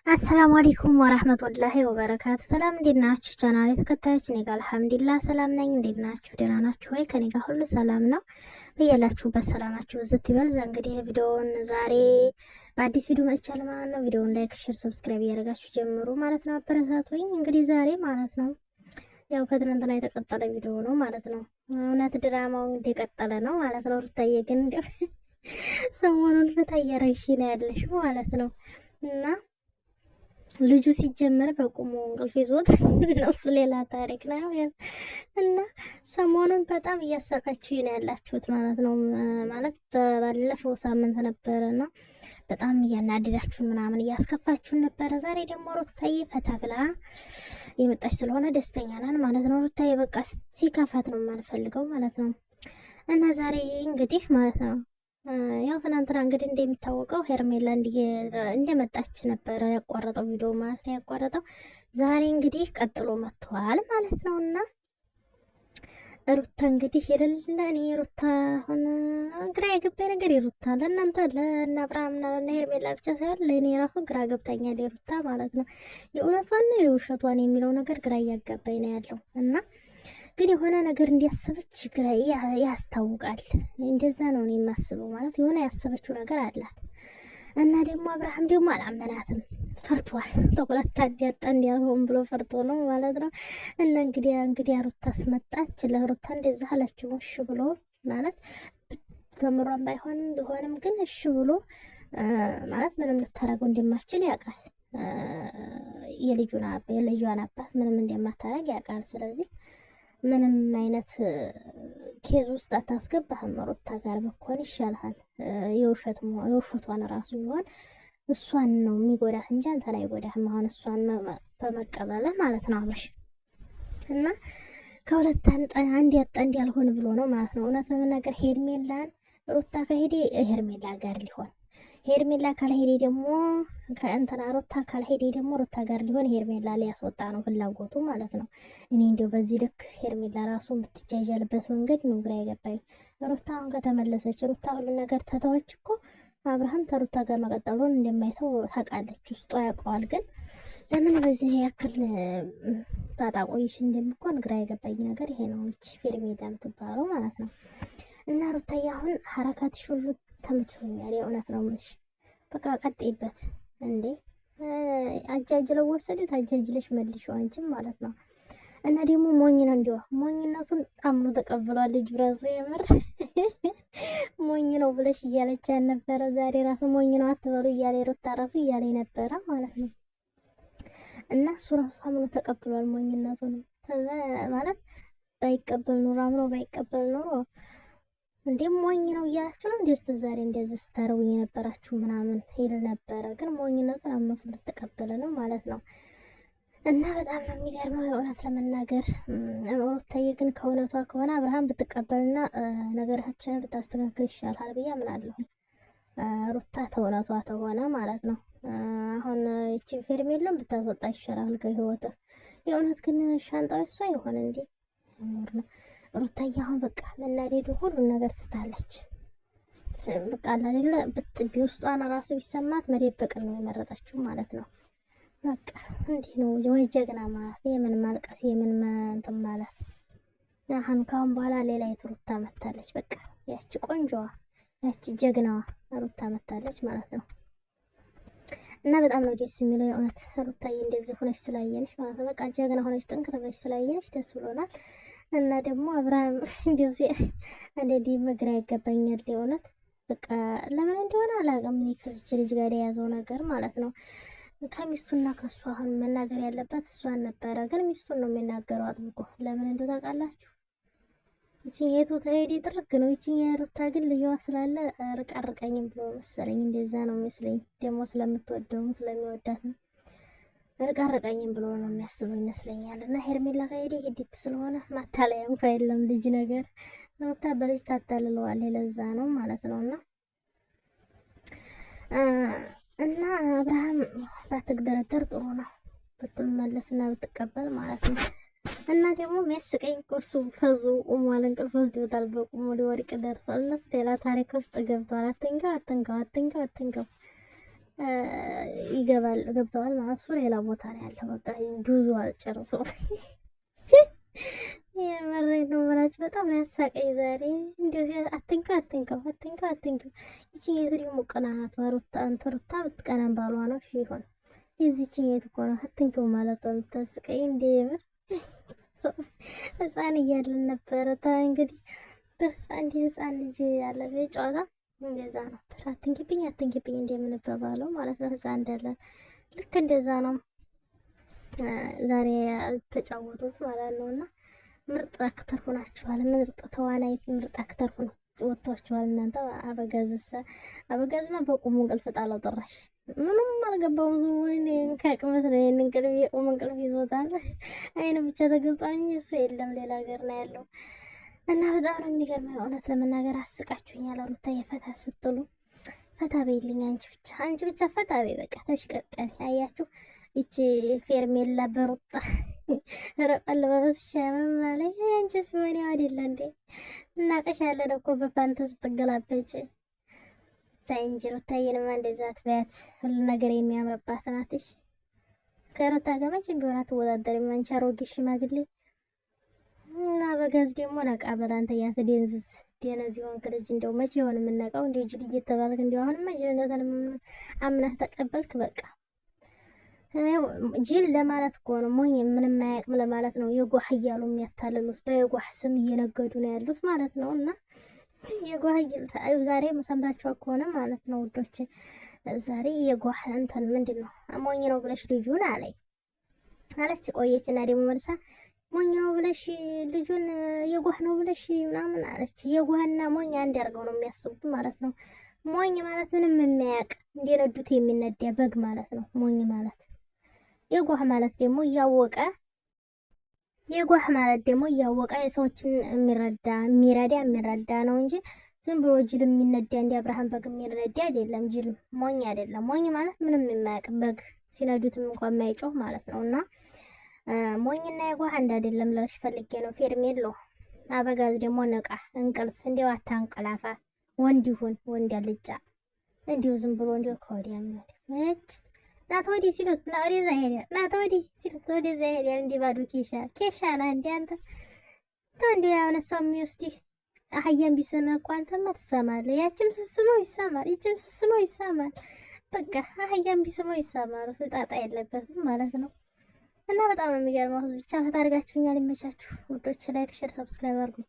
አሰላሙ አለይኩም ወራህመቱላሂ ወበረካቱ። ሰላም እንዴት ናችሁ? ቻናሌ ተከታዮች እኔ ጋር አልሐምዱሊላህ ሰላም ነኝ። እንዴት ናችሁ? ደህና ናችሁ ወይ? ከኔ ጋር ሁሉ ሰላም ነው። በያላችሁበት ሰላማችሁ ብዝት ይበል። እንግዲህ ቪዲዮውን ዛሬ በአዲስ ቪዲዮ መጥቻለሁ ማለት ነው። ቪዲዮውን ላይክ፣ ሼር፣ ሰብስክራይብ እያደረጋችሁ ጀምሩ ማለት ነው። አበረታቱኝ። እንግዲህ ዛሬ ማለት ነው ያው ከትናንትና የተቀጠለ ቪዲዮ ነው ማለት ነው። እውነት ድራማው እንደቀጠለ ነው ማለት ነው። ሩታዬ ግን ሰሞኑን ፈታ እያረግሽ ነው ያለሽ ማለት ነው እና ልጁ ሲጀመር በቁሙ እንቅልፍ ይዞት እነሱ ሌላ ታሪክ ነው እና ሰሞኑን በጣም እያሳቃችሁ ነው ያላችሁት ማለት ነው። ማለት ባለፈው ሳምንት ነበረና በጣም እያናደዳችሁን ምናምን እያስከፋችሁን ነበረ። ዛሬ ደግሞ ሩታዬ ፈታ ብላ የመጣች ስለሆነ ደስተኛ ነን ማለት ነው። ሩታዬ በቃ ሲከፋት ነው የማንፈልገው ማለት ነው። እና ዛሬ እንግዲህ ማለት ነው ያው ትናንትና እንግዲህ እንደሚታወቀው ሄርሜላ እንደመጣች ነበረ ያቋረጠው ቪዲዮ ማለት ነው ያቋረጠው። ዛሬ እንግዲህ ቀጥሎ መጥቷል ማለት ነው እና ሩታ እንግዲህ የሌለ ሩታ አሁን ግራ የገባኝ ነገር የሩታ ለእናንተ ለእነ አብርሃምና ለእነ ሄርሜላ ብቻ ሳይሆን ለእኔ ራሱ ግራ ገብታኛል የሩታ ማለት ነው። የእውነቷን ነው የውሸቷን የሚለው ነገር ግራ እያጋባኝ ነው ያለው እና ግን የሆነ ነገር እንዲያስበች ግራ ያስታውቃል። እንደዛ ነው እኔ የማስበው ማለት የሆነ ያሰበችው ነገር አላት እና ደግሞ አብርሃም ደግሞ አላመናትም፣ ፈርቷል። ተቆላታ እንዲያጣ እንዲያልሆን ብሎ ፈርቶ ነው ማለት ነው። እና እንግዲህ ሩታ አስመጣች ለሩታ እንደዛ አለችው እሺ ብሎ ማለት ተምሯን ባይሆን ቢሆንም ግን እሺ ብሎ ማለት ምንም ልታረገው እንደማትችል ያውቃል። የልጇን አባት ምንም እንደማታረግ ያውቃል። ስለዚህ ምንም አይነት ኬዝ ውስጥ አታስገባህም። ሩታ ጋር በኮን ይሻልሃል። የውሸቷን ራሱ ቢሆን እሷን ነው የሚጎዳት እንጂ አንተን አይጎዳህም። አሁን እሷን በመቀበለ ማለት ነው አብርሽ እና ከሁለት አንድ ያጣ እንዲያልሆን ብሎ ነው ማለት ነው። እውነት ለመናገር ሄርሜላን ሩታ ከሄደ ሄርሜላ ጋር ሊሆን ሄርሜላ ካልሄደ ደግሞ ከእንትና ሩታ ካልሄደ ደግሞ ሩታ ጋር ሊሆን ሄርሜላ ሊያስወጣ ነው ፍላጎቱ ማለት ነው። እኔ እንዲያው በዚህ ልክ ሄርሜላ ራሱ የምትጃጃልበት መንገድ ነው ግራ የገባኝ። ሩታ አሁን ከተመለሰች ሩታ ሁሉ ነገር ተተወች እኮ አብርሃም ከሩታ ጋር መቀጠሉን እንደማይተው ታውቃለች፣ ውስጧ ያውቀዋል። ግን ለምን በዚህ ያክል ጣጣ ቆይሽ እንደሚኮን ግራ የገባኝ ነገር ይሄ ነው። ሄርሜላ የምትባለው ማለት ነው እና ሩታዬ አሁን ሀረካትሽ ሁሉ ተመችቶኛል። የእውነት ነው የምልሽ። በቃ ቀጥይበት እንዴ። አጃጅለው ወሰዱት፣ አጃጅለሽ መልሽው አንቺም ማለት ነው። እና ደግሞ ሞኝ ነው እንዲሁ ሞኝነቱን አምኖ ተቀብሏል ልጁ ራሱ። የምር ሞኝ ነው ብለሽ እያለች ነበረ። ዛሬ ራሱ ሞኝ ነው አትበሉ እያለ ሩታ ራሱ እያለ ነበረ ማለት ነው። እና እሱ ራሱ አምኖ ተቀብሏል ሞኝነቱን። ማለት ባይቀበል ኖሮ አምኖ ባይቀበል ኖሮ እንዴ ሞኝ ነው እያላችሁ ነው እንደዚህ ዛሬ እንደዚህ ስታረውኝ የነበራችሁ ምናምን ሄል ነበረ። ግን ሞኝነቱን አምኖ ስለተቀበለ ነው ማለት ነው። እና በጣም ነው የሚገርመው የእውነት ለመናገር ሩታዬ ግን ከእውነቷ ከሆነ አብርሃም ብትቀበልና ነገራችንን ብታስተካክል ይሻላል ብዬ አምናለሁ። ሩታ ተእውነቷ ተሆነ ማለት ነው። አሁን እቺ ሄርሜላን ብታስወጣ ይሻላል ከህይወት። የእውነት ግን ሻንጣው እሷ ይሆን እንዴ? ሩታዬ አሁን በቃ መናደዱ ሁሉን ነገር ትታለች። በቃ አላለ ውስጧን ራሱ ቢሰማት መደበቅ ነው የመረጠችው ማለት ነው። በቃ እንዲህ ነው ወይ ጀግና ማለት። የምን ማልቀስ የምን እንትን ማለት። አሁን ካሁን በኋላ ሌላ ሩታ መታለች። በቃ ያቺ ቆንጆዋ ያቺ ጀግናዋ ሩታ መታለች ማለት ነው። እና በጣም ነው ደስ የሚለው የእውነት ሩታዬ እንደዚህ ሆነች ስላየንሽ ማለት ነው። በቃ ጀግና ሆነች ጠንክር ብለሽ ስላየንሽ ደስ ብሎናል። እና ደግሞ አብርሃም እንደዚህ አንዴ መግራ ይገባኛል የእውነት በቃ ለምን እንደሆነ አላውቅም። እኔ ከዚች ልጅ ጋር የያዘው ነገር ማለት ነው ከሚስቱና ከሱ አሁን መናገር ያለባት እሷን ነበረ፣ ግን ሚስቱን ነው የሚናገረው አጥብቆ። ለምን እንደው ታውቃላችሁ? ይቺኛይቱ ተሄዲ ጥርግ ነው። ይቺኛ ሩታ ግን ልጅዋ ስላለ ርቃርቀኝም ብሎ መሰለኝ እንደዛ ነው መስለኝ። ደግሞ ስለምትወደው ስለሚወዳት ነው ርቃርቀኝም ብሎ ነው የሚያስበው ይመስለኛል። እና ሄርሜላ ከሄዲ ሄዲት ስለሆነ ማታለያ እንኳ የለም ልጅ ነገር ሩታ በልጅ ታታልለዋለች። ለዛ ነው ማለት ነው እና አብርሃም ባትግደረደር ጥሩ ነው ብትመለስና ብትቀበል ማለት ነው። እና ደግሞ የሚያስቀኝ እሱ ፈዙ ቁሟል፣ እንቅልፍ ወስዶታል፣ በቁሙ ሊወድቅ ደርሷል። እነሱ ሌላ ታሪክ ውስጥ ገብተዋል። አትንገው አትንገው አትንገው አትንገው ገብተዋል ማለት እሱ ሌላ ቦታ ነው ያለው። በቃ ጁዙ አልጨርሶ የመረኝ ነው ብላችሁ በጣም ነው ያሳቀኝ ዛሬ። እንደዚህ አትንከው። ይችኛቱ ደግሞ ቅናናት ሩታ ሩታ ብትቀናም ባሏ ነው እሺ ይሆን። የዚችኛቱ እኮ ነው አትንከው ማለት ነው የምታስቀኝ። እንደ የምር ህፃን እያለን ነበረ እንግዲህ ህፃን ልጅ ያለ ጨዋታ እንደዛ ነው። አትንኪብኝ እንደምንባባለው ማለት ነው ህፃን እንዳለን ልክ እንደዛ ነው ዛሬ ተጫወቱት ማለት ነው። እና ምርጥ አክተር ሆናችኋል። ምርጥ ተዋናይት፣ ምርጥ አክተር ሆኖ ወጥቷችኋል እናንተ። አበጋዝማ በቁሙ እንቅልፍ ጣለው ጥራሽ ምንም አልገባውም። ዝም ብሎ ከቅመስ ነው እንቅልፍ የቁም እንቅልፍ ይዞታል። አይኑ ብቻ ተገልጧል እንጂ እሱ የለም ሌላ ሀገር ነው ያለው። እና በጣም ነው የሚገርመው። እውነት ለመናገር አስቃችሁኛል። ሩታ የፈታ ስትሉ ፈታ በይልኝ አንቺ ብቻ ፈታ በይ በቃ ተሽቀርቀሪ። አያችሁ ይቺ ፌርሜላ በሩታ ረቀል በበስሻ ማለት አንቺ ሲሆን አይደለ እንዴ? እናቀሻለን እኮ በፓንተ ስትገላበጭ። ታይ እንጂ ሩታዬንማ እንደዛ አትበያት። ሁሉ ነገር የሚያምርባት ናትሽ። ከሩታ ጋር መቼም ቢሆን አትወዳደሪም አንቺ አሮጌ ሽማግሌ። እና በጋዝ ደግሞ ነቃ በል አንተ ያትደንዝዝ ደነዝ ይሆንክ ልጅ። እንደው መቼ ይሆን የምነቃው? እንደው ጅል እየተባልክ እንደው አሁንማ ጅልነትን አምናህ ተቀበልክ በቃ። ጅል ለማለት እኮ ነው፣ ሞኝ ምንም አያውቅም ለማለት ነው። የጓህ እያሉ የሚያታልሉት በየጓህ ስም እየነገዱ ነው ያሉት ማለት ነው። እና የጓህ ዛሬ ሰምታችሁ ከሆነ ማለት ነው ውዶች፣ ዛሬ የጓህ እንትን ምንድን ነው ሞኝ ነው ብለሽ ልጁን አለች ቆየች። እና ደግሞ መልሳ ሞኝ ነው ብለሽ ልጁን የጓህ ነው ብለሽ ምናምን አለች። የጓህና ሞኝ አንድ አድርገው ነው የሚያስቡት ማለት ነው። ሞኝ ማለት ምንም የሚያውቅ እንደነዱት የሚነዳ በግ ማለት ነው ሞኝ ማለት። የጓህ ማለት ደግሞ እያወቀ የሰዎችን የሚረዳ ነው እንጂ ዝም ብሎ ጅል የሚነዳ እንደ አብርሃም በግ የሚነዳ አይደለም። ጅል ሞኝ አይደለም። ሞኝ ማለት ምንም የማያውቅ በግ ሲነዱትም እንኳን የማይጮህ ማለት ነው። እና ሞኝና የጓህ አንድ አይደለም ልልሽ ፈልጌ ነው። ፌርሜሎ አበጋዝ ደግሞ ነቃ እንቅልፍ እንዲያው አታንቀላፋ። ወንድ ይሁን ወንድ አልጫ እንዲሁ ዝም ብሎ እንዲሁ ከወዲያ የሚወድ ናት ወዲህ ሲሉት ና ወደዛ ሄዳል። ናት ወዲህ ሲሉት ወደዛ ሄዳል። እንዲህ ባዶ ኬሻ ነህ እንዲህ አንተ እንዲሁ ያሆነ ሰው የሚወስድህ አህያን ቢስምህ እኮ አንተማ ትሰማለህ። ያችም ስስመው ይሰማል፣ ይችም ስስመው ይሰማል። በቃ አህያን ቢስመው ይሰማል። እሱ ጣጣ የለበትም ማለት ነው። እና በጣም ነው የሚገርመው። ብቻ ፈታ አድርጋችሁኛል። ይመቻችሁ ውዶች። ላይክ፣ ሼር፣ ሰብስክራይብ አድርጉኝ።